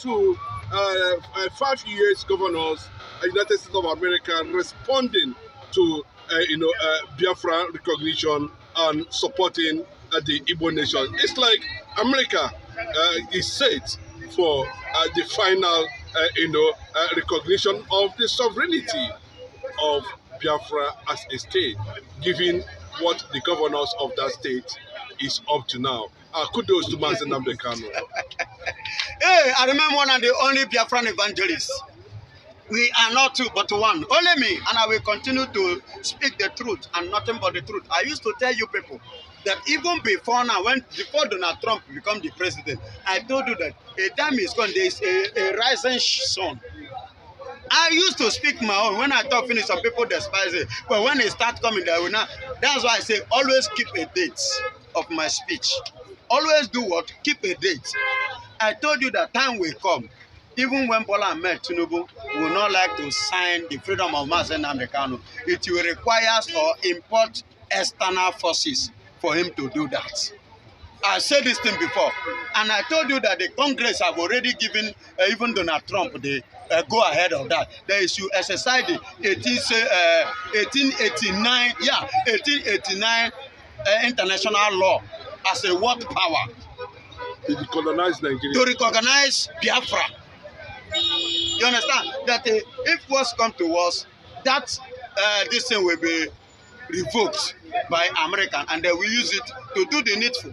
to 5 years governors, United States of America responding to Biafra recognition and supporting the Igbo nation. It's like America is set for the final recognition of the sovereignty of Biafra as a state, given what the governors of that state is up to now. Kudos to nnamdikanu. Hey, I remember one of the only Biafran evangelists. We are not two, but one. Only me, and I will continue to speak the truth and nothing but the truth. I used to tell you people that even before now, before Donald Trump become the president, I told you that a time is gone. There is a rising sun. I used to speak my own. When I talk finish, some people despise it. But when they start coming, they will not. That's why I say always keep a date of my speech. Always do what? Keep a date. I told you that time will come. Even when Bola Ahmed Tinubu will not like to sign the freedom of mass nnamdikanu, it will require us to import external forces for him to do that. I said this thing before, and I told you that the Congress have already given even Donald Trump the go ahead of that. They should exercise the 1889 international law as a world power To decolonize Nigeria. to recognize Biafra. You understand that if worse come to worse, that this thing will be revoked by American, and they will use it to do the needful.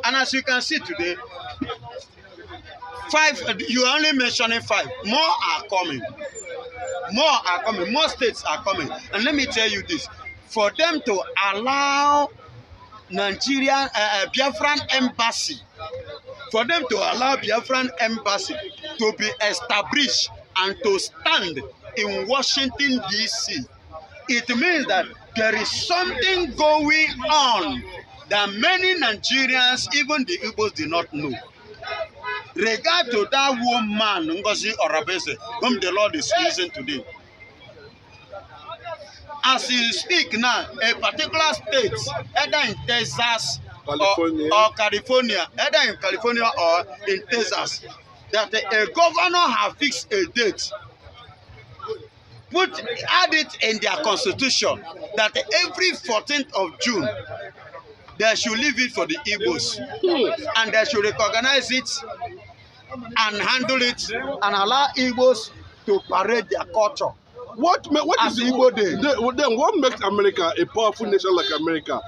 And as you can see today, 5, you are only mentioning 5. More are coming. More are coming. More states are coming. And let me tell you this: for them to allow Nigerian Biafran embassy, for them to allow Biafran embassy to be established and to stand in Washington, D.C., it means that there is something going on that many Nigerians, even the Igbos, do not know. Regard to that woman, Ngozi Orabese, whom the Lord is using today. As you speak now, a particular state, either in Texas or California, either in California or in Texas, that a governor has fixed a date, add it in their constitution that every 14th of June, they should leave it for the Igbos, and they should recognize it and handle it and allow Igbos to parade their culture. What is the Igbo Day? Then what makes America a powerful nation like America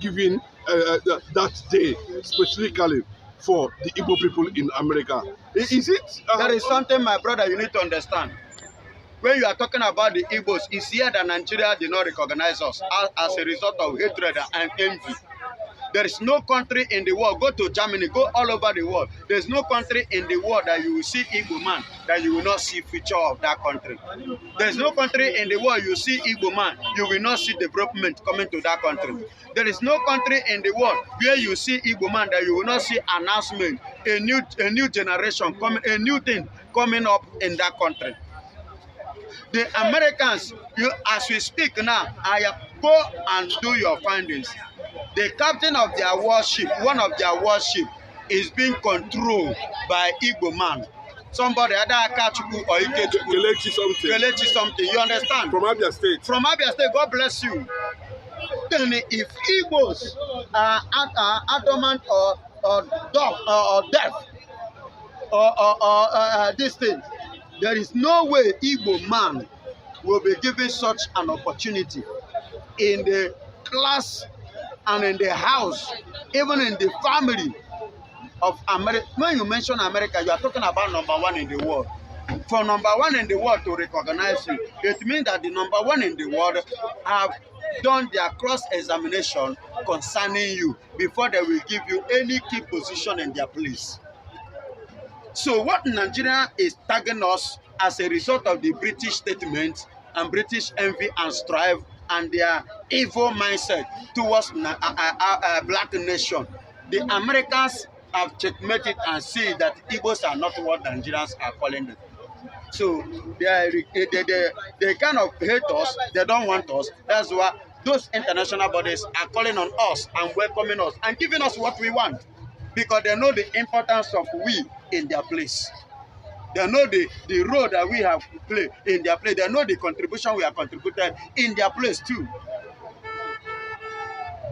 giving that day specifically for the Igbo people in America? Is it? There is something, my brother, you need to understand. When you are talking about the Igbos, it's here that Nigeria did not recognize us as a result of hatred and envy. There is no country in the world, go to Germany, go all over the world. There is no country in the world that you will see Igbo man, that you will not see future of that country. There is no country in the world you see Igbo man, you will not see development coming to that country. There is no country in the world where you see Igbo man that you will not see announcement, a new generation coming, a new thing coming up in that country. The Americans, as we speak now, go and do your findings. The captain of their warship, one of their warship, is being controlled by Igbo man. Somebody, either Akachuku or Ikechuku. Kelechi something. You understand? From Abia State. From Abia State, God bless you. Then if Igbos are adamant or deaf or this thing, there is no way Igbo man will be given such an opportunity in the class and in the house, even in the family of America. When you mention America, you are talking about #1 in the world. For #1 in the world to recognize you, it means that the #1 in the world have done their cross-examination concerning you before they will give you any key position in their place. So what Nigeria is tagging us as a result of the British statement and British envy and strife and their evil mindset towards a black nation, the Americans have checkmated and see that Igbos are not what Nigerians are calling them. So they kind of hate us, they don't want us. That's why those international bodies are calling on us and welcoming us and giving us what we want, because they know the importance of we in their place. They know the role that we have played in their place. They know the contribution we have contributed in their place too.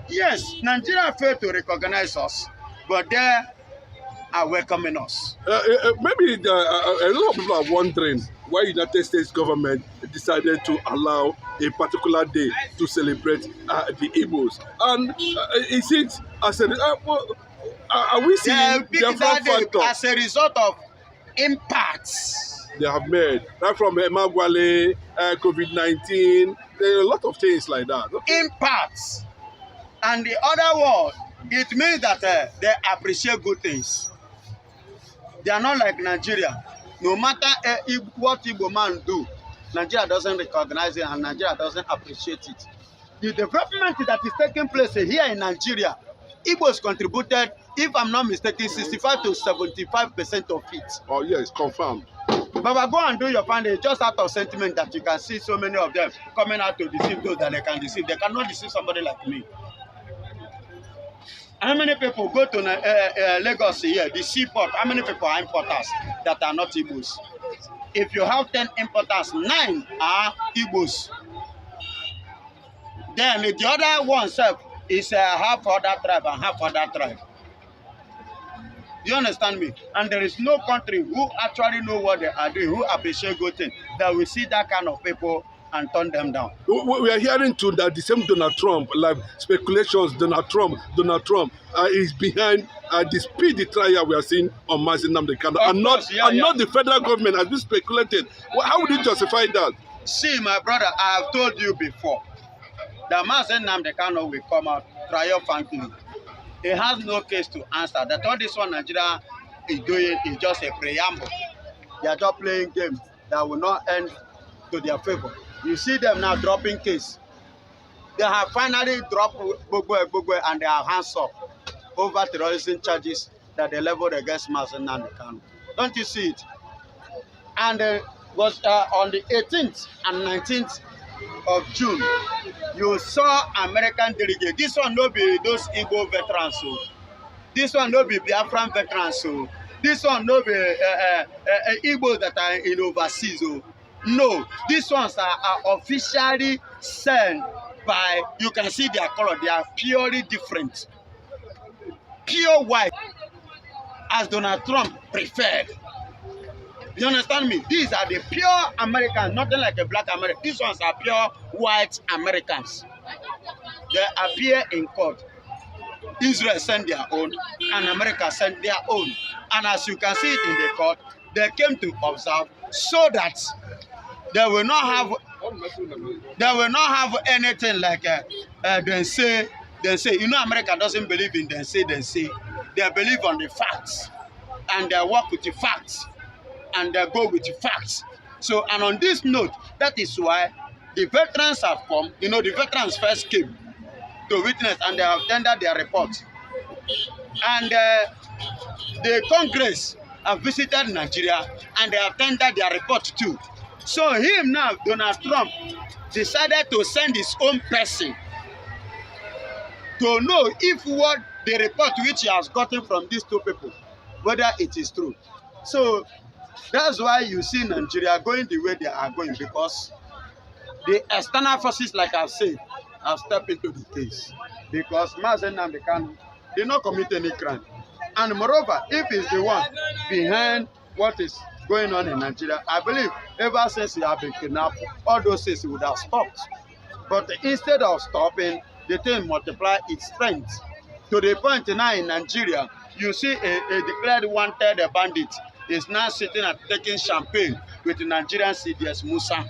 Yes, Nigeria failed to recognize us, but they are welcoming us. Maybe a lot of people are wondering why United States government decided to allow a particular day to celebrate the Igbos. And is it as a are we seeing different factors as a result of impacts they have made, right from Emagwale, COVID-19, there are a lot of things like that. Okay. Impacts. And the other word, it means that they appreciate good things. They are not like Nigeria. No matter what Igbo man do, Nigeria doesn't recognize it and Nigeria doesn't appreciate it. The development that is taking place here in Nigeria, Igbos contributed, if I'm not mistaken, 65 to 75% of it. Oh yes, confirmed. But go and do your findings just out of sentiment that you can see so many of them coming out to deceive those that they can deceive. They cannot deceive somebody like me. How many people go to Lagos here, the seaport? How many people are importers that are not Igbos? If you have 10 importers, 9 are Igbos. Then the other one is half other tribe and half other tribe. You understand me? And there is no country who actually know what they are doing, who appreciate good things, that will see that kind of people and turn them down. We are hearing too that the same Donald Trump, like speculations, Donald Trump is behind the speedy trial we are seeing on nnamdikanu, and not the federal government has been speculated. Well, how would you justify that? See, my brother, I have told you before that nnamdikanu will come out triumphantly. He has no case to answer. That all this one Nigeria is doing is just a preamble. They are just playing games that will not end to their favor. You see them now dropping case. They have finally dropped Gbogbo and they are hands up over terrorism charges that they leveled against nnamdikanu. Don't you see it? And was on the 18th and 19th of June, you saw American delegates. This one no be those Igbo veterans. So. This one no be Biafran veterans. So. This one no be Igbos that are in overseas. So. No, these ones are officially sent by, you can see their color, they are purely different. Pure white, as Donald Trump preferred. You understand me? These are the pure Americans, nothing like a black American. These ones are pure white Americans. They appear in court. Israel sent their own, and America sent their own. And as you can see it in the court, they came to observe so that they will not have anything like they say. You know, America doesn't believe in they say. They believe on the facts, and they work with the facts, and they go with the facts. So, and on this note, that is why the veterans have come. You know, the veterans first came to witness, and they have tendered their report. And the Congress have visited Nigeria, and they have tendered their report too. So him now, Donald Trump, decided to send his own person to know if what the report which he has gotten from these two people, whether it is true. So that's why you see Nigeria going the way they are going, because the external forces, like I've said, have stepped into the case. Because nnamdikanu did not commit any crime. And moreover, if he's the one behind what is going on in Nigeria, I believe ever since he has been kidnapped, all those things would have stopped. But instead of stopping, the thing multiply its strength. To the point now in Nigeria, you see a declared wanted bandit is now sitting and taking champagne with the Nigerian CDS Musa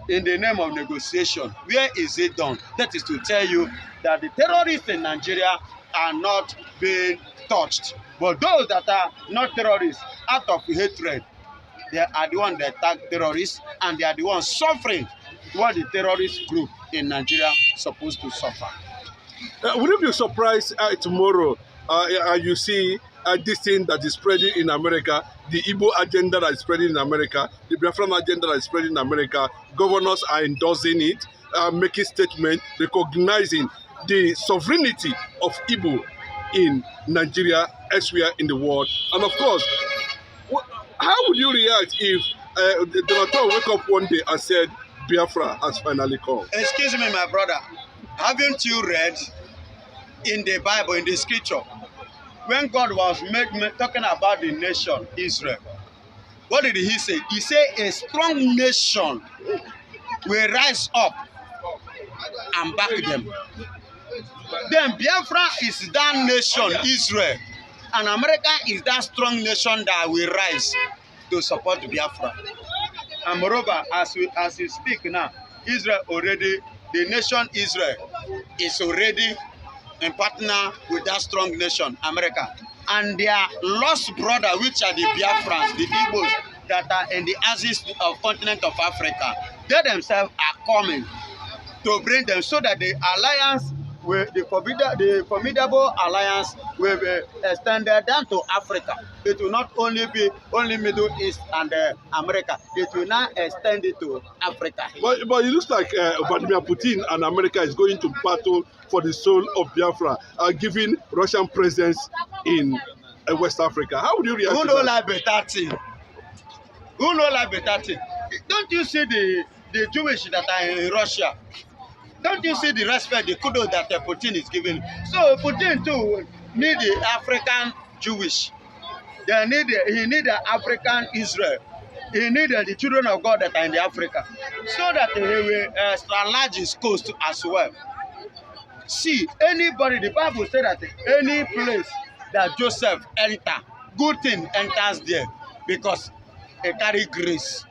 in the name of negotiation. Where is it done? That is to tell you that the terrorists in Nigeria are not being touched. But those that are not terrorists, out of hatred, they are the ones that attack terrorists, and they are the ones suffering what the terrorist group in Nigeria is supposed to suffer. Would you be surprised tomorrow you see this thing that is spreading in America, the Igbo agenda that is spreading in America, the Biafran agenda that is spreading in America, governors are endorsing it, making statements, recognizing the sovereignty of Igbo in Nigeria, elsewhere in the world. And of course, how would you react if Donald Trump wake up one day and said Biafra has finally come? Excuse me, my brother. Haven't you read in the Bible, in the scripture, when God was talking about the nation Israel? What did he say? He said a strong nation will rise up and back them. Then Biafra is that nation Israel, and America is that strong nation that will rise to support Biafra. And moreover, as we speak now, Israel already, the nation Israel is already in partner with that strong nation, America. And their lost brother, which are the Biafrans, the Igbos that are in the axis of continent of Africa, they themselves are coming to bring them so that the alliance, the formidable alliance will be extended down to Africa. It will not only be Middle East and America. It will now extend it to Africa. But it looks like Vladimir Putin and America is going to battle for the soul of Biafra, given Russian presence in West Africa. How would you react to that? Who know like better thing? Who know like better thing? Don't you see the Jewish that are in Russia? Don't you see the respect, the kudos that Putin is giving? So Putin too need the African Jewish. He need the African Israel. He need the children of God that are in the Africa, so that he will enlarge his coast as well. See, anybody, the Bible said that any place that Joseph enter, good thing enters there because they carry grace.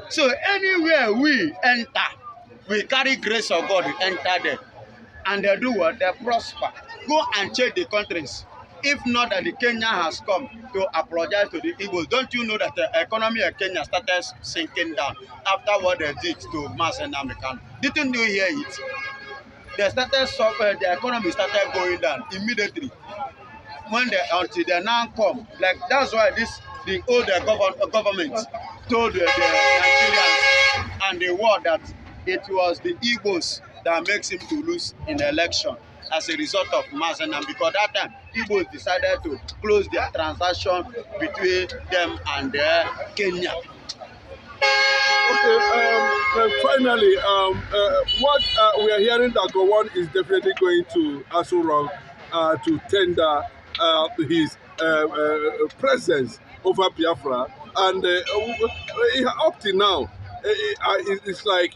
So anywhere we enter, we carry grace of God, we enter there. And they do what? They prosper. Go and check the countries. If not that the Kenya has come to apologize to the Igbos, don't you know that the economy of Kenya started sinking down after what they did to nnamdikanu? Didn't you hear it? They started suffering, the economy started going down immediately. Until they now come, like that's why the older government told the Nigerians and the world that it was the Igbos that makes him to lose in the election as a result of nnamdikanu, because that time Igbos decided to close their transaction between them and Kenya. Okay, finally, what we are hearing that Gowon is definitely going to Aso Rock to tender his presence over Biafra, and up to now, it's like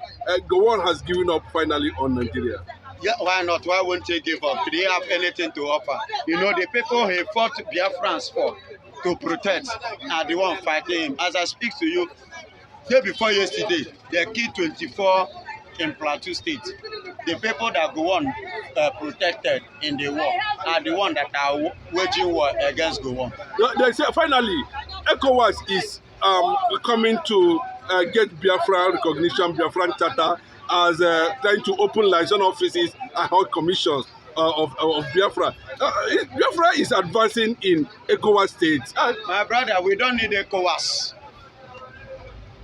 Gowon has given up finally on Nigeria. Yeah, why not? Why won't they give up? Do they have anything to offer? You know, the people he fought Biafrans for to protect are the one fighting him. As I speak to you, day before yesterday, they killed 24 in Plateau State. The people that Gowon protected in the war are the ones that are waging war against Gowon. They say finally, ECOWAS is coming to get Biafra recognition, Biafran Charter, as trying to open liaison offices and hold commissions of Biafra. Biafra is advancing in ECOWAS states. My brother, we don't need ECOWAS.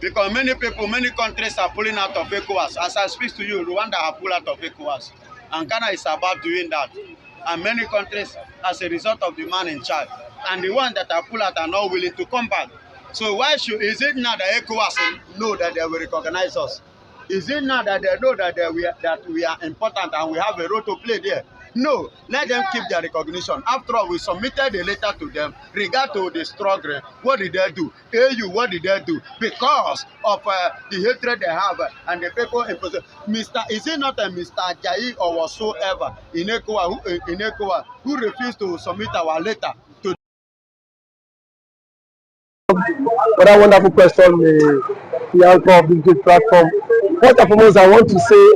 Because many people, many countries are pulling out of ECOWAS. As I speak to you, Rwanda have pulled out of ECOWAS. And Ghana is about doing that. And many countries, as a result of the man in charge. And the ones that are pulled out are not willing to come back. So why is it now that ECOWAS know that they will recognize us? Is it now that they know that we are important and we have a role to play there? No, let them keep their recognition. After all, we submitted a letter to them regard to the struggle. What did they do? AU, what did they do? Because of the hatred they have and the people in position. Is it not a Mr. Ajayi or whatsoever in ECOWAS who refused to submit our letter to? For that wonderful question, the answer of this great platform. First and foremost, I want to say,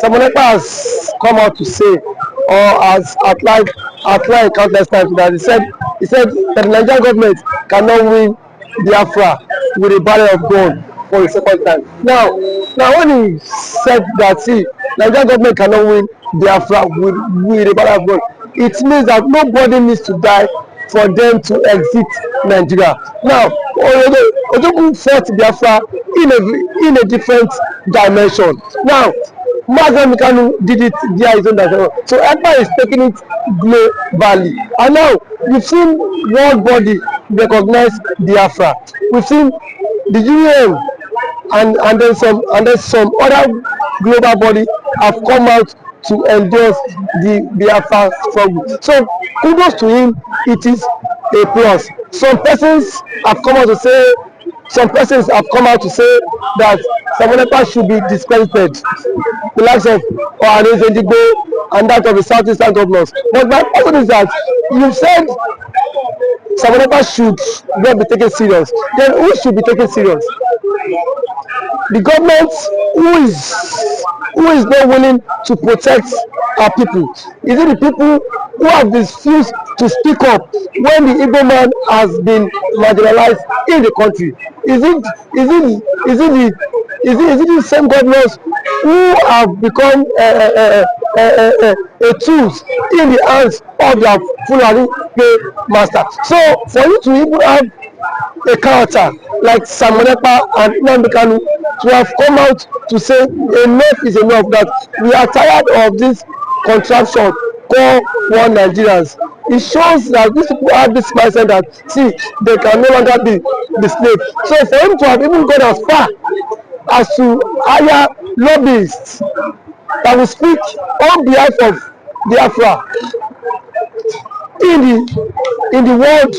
Samonekpa has come out to say, or has outlined countless times that he said that the Nigerian government cannot win Biafra with a barrel of gun for the second time. Now when he said that, see, Nigerian government cannot win Biafra with a barrel of gun, it means that nobody needs to die for them to exit Nigeria. Now, Ojukwu fought Biafra in a different dimension. Now, nnamdikanu did it via his own direction. So ECPA is taking it globally, and now we've seen world body recognize Biafra. We've seen the UN and then some other global body have come out to endorse the Biafra struggle. So kudos to him. It is a plus. Some persons have come out to say that Samonepa should be discredited, the likes of Ohanes Edigbo and that of the southeastern governors. But my question is that you said Samonepa should not be taken serious. Then who should be taken serious? The government who is not willing to protect our people? Is it the people who have refused to speak up when the Igbo man has been marginalized in the country? Is it the same governors who have become a tools in the hands of their Fulani master? So for you to even have a character like Samonepa and nnamdikanu to have come out to say enough is enough, that we are tired of this contraption called one Nigerians. It shows that these people have this mindset that see they can no longer be the slave. So for him to have even gone as far as to hire lobbyists that will speak on behalf of Biafra in the world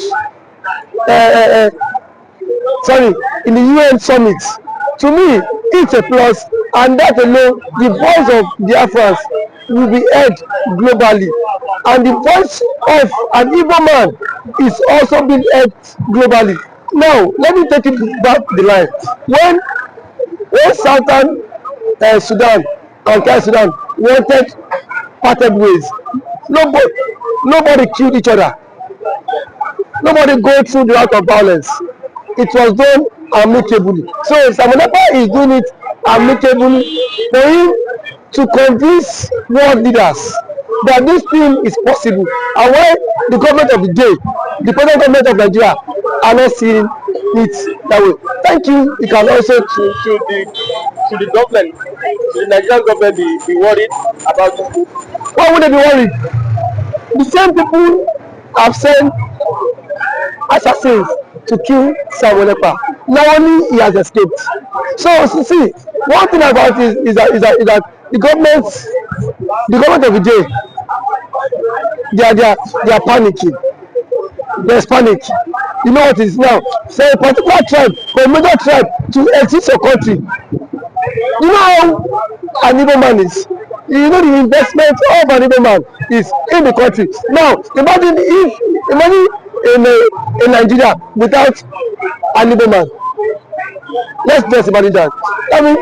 in the UN summit, to me it's a plus, and that alone the voice of Biafrans will be heard globally, and the voice of an Igbo man is also being heard globally. Now let me take it back the line. When Southern Sudan and South Sudan wanted parted ways, nobody killed each other. Nobody go through the route of violence. It was done amicably. So Samonepa is doing it amicably for him to convince world leaders that this thing is possible. And why the government of the day, the present government of Nigeria, are not seeing it that way. Thank you. You can also to the government, the Nigerian government be worried about this. Why would they be worried? The same people have sent assassins to kill Samonepa. Now only he has escaped. So see, one thing about it is that the government of the day, they are panicking. There's panic. You know what it is now? So a particular tribe or a major tribe to exit your country. You know how an Igbo man is. You know the investment of an Igbo man is in the country. Now imagine in Nigeria without an Igbo man. Let's just imagine that. That means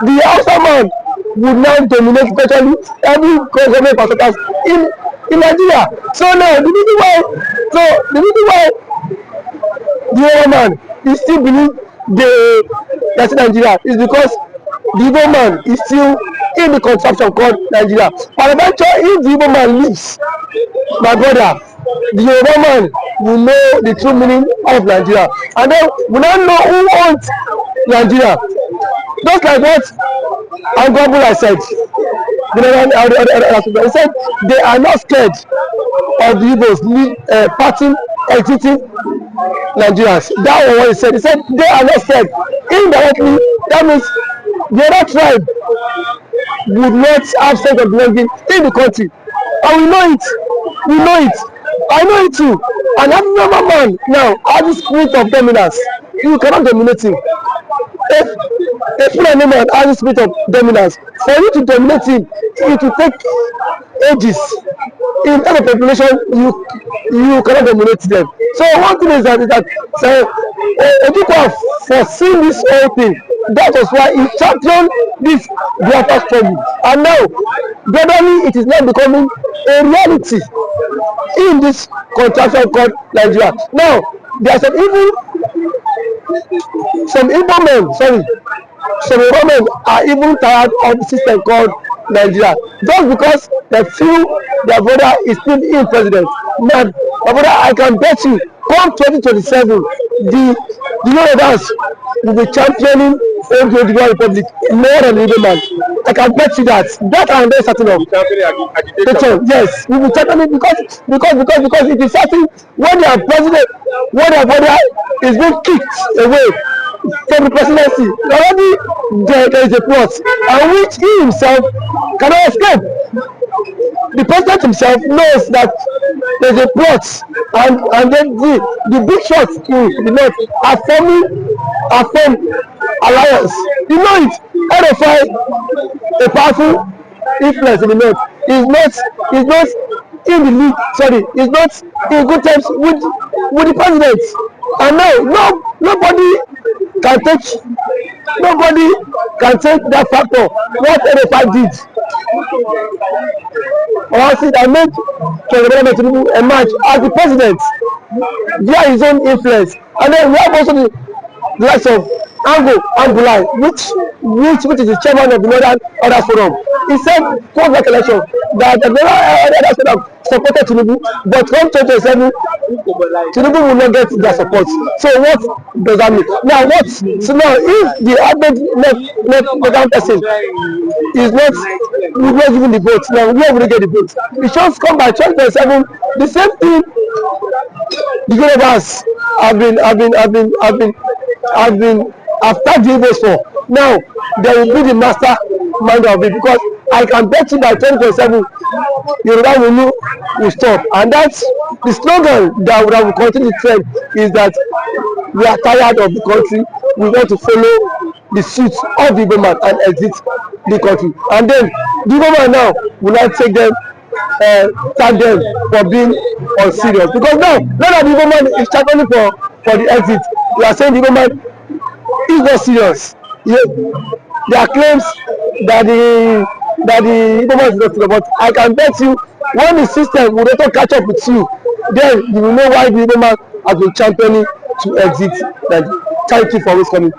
the Hausa man would now dominate virtually every government parastatals in Nigeria. So now the reason why the Igbo man is still believe that's Nigeria is because the Igbo man is still in the contraption called Nigeria. And eventually, if the Igbo man leaves, my brother, the Yoruba man will know the true meaning of Nigeria, and then we don't know who owns Nigeria. Just like what Angwabula said, he said they are not scared of the Igbos parting, exiting Nigerians. That was what he said. He said they are not scared. Indirectly, that means the other tribe would not have sense of belonging in the country, and we know it. I know it too. And every normal man now has the spirit of dominance. You cannot dominate him. If a Fulani man has the spirit of dominance, for you to dominate him, it will take ages. In terms of population, you cannot dominate them. So one thing is that people have foreseen this whole thing. That was why he championed this Biafra struggle. And now, gradually, it is now becoming a reality in this contraction called Nigeria. Now, there are some Igbo men are even tired of the system called Nigeria, just because they feel their brother is still in president. Man, my brother, I can bet you, come 2027, the Yorubas will be championing own the Oduduwa Republic more than the Igbo man. I can bet you that. That I am very certain of. Yes, we will certainly because it is certain when their president, when their brother is being kicked away from the presidency, already there is a plot, and which he himself cannot escape. The president himself knows that there's a plot, and then the big shots in the north are formed alliance. You know it. RFI, a powerful influence in the north, is not in the league. Sorry, is not in good terms with the president. And now, nobody can that factor. What RFI did, or see that made President Tinubu emerge as the president via his own influence. And then we have also the likes of Ango Ambulai, which is the chairman of the Northern Order Forum. He said post that election that the Northern Order Forum supported Tinubu, but come 2027, Tinubu will not get their support. So what does that mean? Now if the average northern person is not giving the vote, now where will they get the vote? It should come by 2027. The same thing the universe have tagged the Igbos for. Now they will be the master mind of it, because I can bet you by 2027 Yoruba will stop. And that's the slogan that will continue to trend, is that we are tired of the country, we want to follow the suit of the Igbo man and exit the country. And then the Igbo man now will not take them, tag them for being unserious, because now that the Igbo man is championing for the exit, we are saying the Igbo man is not serious. There are claims that the Igbo man is not serious, but I can bet you when the system will not catch up with you, then you will know why the Igbo man has been championing to exit. Thank you for always coming.